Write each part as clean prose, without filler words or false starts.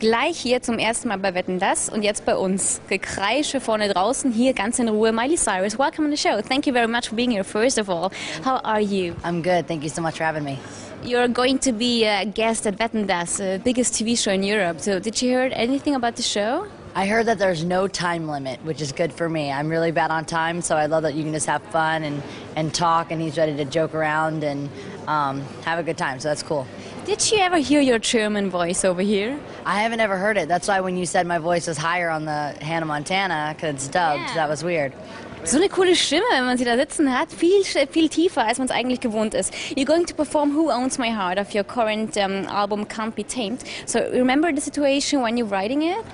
Gleich hier zum ersten Mal bei Wetten, das und jetzt bei uns. Gekreische vorne draußen, hier ganz in Ruhe. Miley Cyrus, welcome on the show. Thank you very much for being here, first of all. How are you? I'm good. Thank you so much for having me. You're going to be a guest at Wetten, das, biggest TV show in Europe. So did you hear anything about the show? I heard that there's no time limit, which is good for me. I'm really bad on time, so I love that you can just have fun and talk, and he's ready to joke around and have a good time, so that's cool. Did you ever hear your German voice over here? I haven't ever heard it. That's why when you said my voice was higher on the Hannah Montana, because it's dubbed, Yeah. that was weird. So eine coole Stimme, wenn man sie da sitzen hat, viel tiefer, als man es eigentlich gewohnt ist. You're going to perform Who Owns My Heart of your current album Can't Be Tamed. So remember the situation when you're writing it?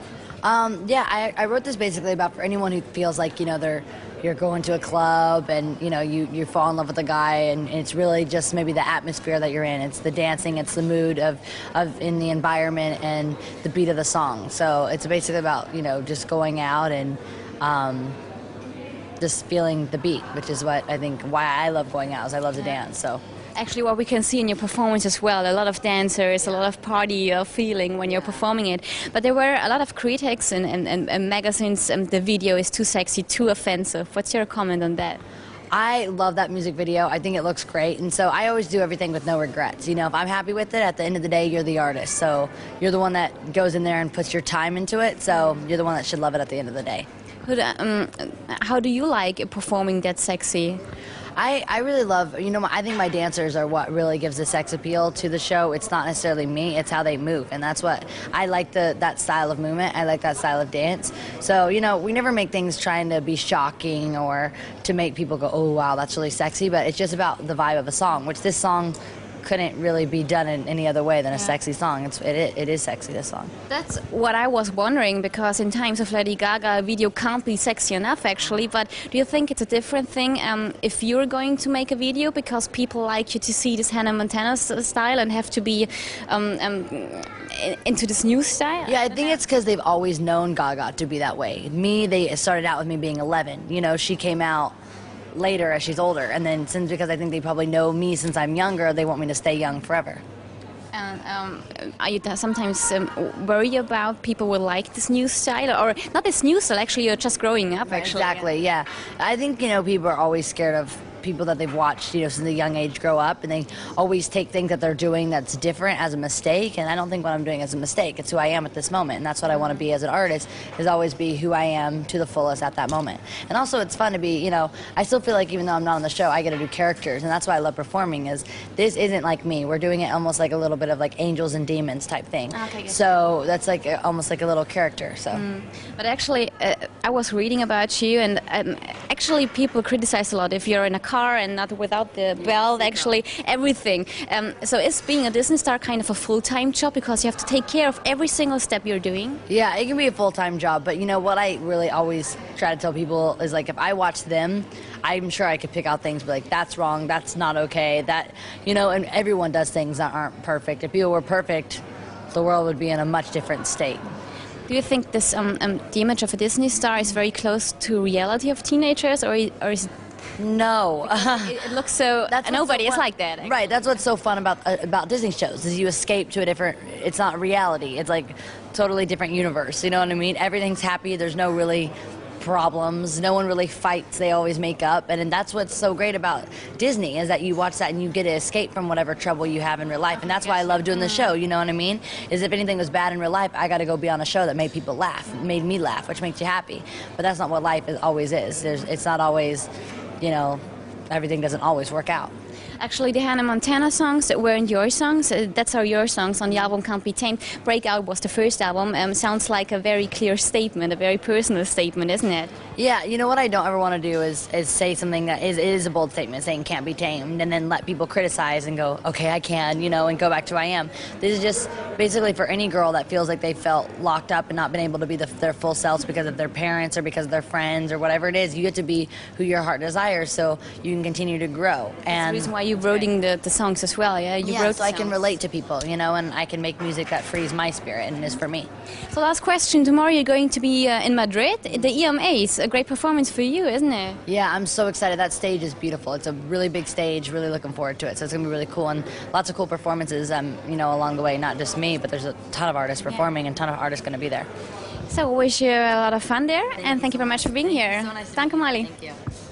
Yeah, I wrote this basically about for anyone who feels like, you know, you're going to a club and, you know, you fall in love with a guy and it's really just maybe the atmosphere that you're in. It's the dancing, it's the mood of in the environment and the beat of the song. So it's basically about, you know, just going out and just feeling the beat, which is what I think why I love going out, is I love to dance. So. Actually, what we can see in your performance as well, a lot of dancers, a lot of party feeling when you're performing it. But there were a lot of critics and magazines, the video is too sexy, too offensive. What's your comment on that? I love that music video. I think it looks great. And so I always do everything with no regrets. You know, if I'm happy with it, at the end of the day, you're the artist. So you're the one that goes in there and puts your time into it. So you're the one that should love it at the end of the day. How do you like performing that sexy? I really love, you know, I think my dancers are what really gives the sex appeal to the show. It's not necessarily me, it's how they move. And that's what, I like that style of movement. I like that style of dance. So, you know, we never make things trying to be shocking or to make people go, oh, wow, that's really sexy. But it's just about the vibe of a song, which this song couldn't really be done in any other way than a sexy song. It is sexy, this song. That's what I was wondering, because in times of Lady Gaga, a video can't be sexy enough, actually. But do you think it's a different thing if you're going to make a video because people like you to see this Hannah Montana style and have to be into this new style? Yeah, I think it's because they've always known Gaga to be that way. They started out with me being 11. You know, she came out later as she's older, and then because I think they probably know me since I'm younger, they want me to stay young forever. And are you sometimes worried about people will like this new style, or not this new style? Actually, you're just growing up. Actually, exactly. Yeah, I think, you know, people are always scared of people that they've watched, you know, since a young age grow up, and they always take things that they're doing that's different as a mistake. And I don't think what I'm doing is a mistake. It's who I am at this moment, and that's what I want to be as an artist, is always be who I am to the fullest at that moment. And also, it's fun to be, you know, I still feel like even though I'm not on the show, I get to do characters, and that's why I love performing. Is this isn't like me. We're doing it almost like a little bit of like angels and demons type thing. Okay, so that's like almost like a little character. So. But actually, I was reading about you, and actually people criticize a lot if you're in a car and not without the belt, actually everything. So is being a Disney star kind of a full-time job, because you have to take care of every single step you're doing? Yeah, it can be a full-time job, but you know what I really always try to tell people is, like, if I watch them, I'm sure I could pick out things, be like, that's wrong, that's not okay, that, you know, and everyone does things that aren't perfect. If people were perfect, the world would be in a much different state. Do you think this the image of a Disney star is very close to reality of teenagers, or is No. it looks so. Nobody is like that. Right. That's what's so fun about Disney shows, is you escape to a different. It's not reality. It's like totally different universe. You know what I mean? Everything's happy. There's no really problems. No one really fights. They always make up, and that's what's so great about Disney, is that you watch that and you get to escape from whatever trouble you have in real life. And that's why I love doing the show. You know what I mean? Is if anything was bad in real life, I got to go be on a show that made people laugh, made me laugh, which makes you happy. But that's not what life always is. It's not always. You know, everything doesn't always work out. Actually, the Hannah Montana songs weren't your songs. That's are your songs on the album Can't Be Tamed. Breakout was the first album. Sounds like a very clear statement, a very personal statement, isn't it? Yeah, you know what I don't ever want to do is say something that is a bold statement, saying can't be tamed, and then let people criticize and go, okay, I can, you know, and go back to who I am. This is just basically for any girl that feels like they felt locked up and not been able to be their full selves because of their parents or because of their friends or whatever it is. You get to be who your heart desires, so you can continue to grow. That's the reason why you writing the songs as well, yeah? You Yeah, wrote so I can songs. relate to people, you know, and I can make music that frees my spirit and is for me. So last question, tomorrow you're going to be in Madrid. The EMAs, a great performance for you, isn't it? Yeah, I'm so excited. That stage is beautiful. It's a really big stage, really looking forward to it. So it's going to be really cool and lots of cool performances, you know, along the way. Not just me, but there's a ton of artists performing and a ton of artists going to be there. So wish you a lot of fun there, and thank you very much for being here. So nice to Danke, meet you. Miley. Thank you.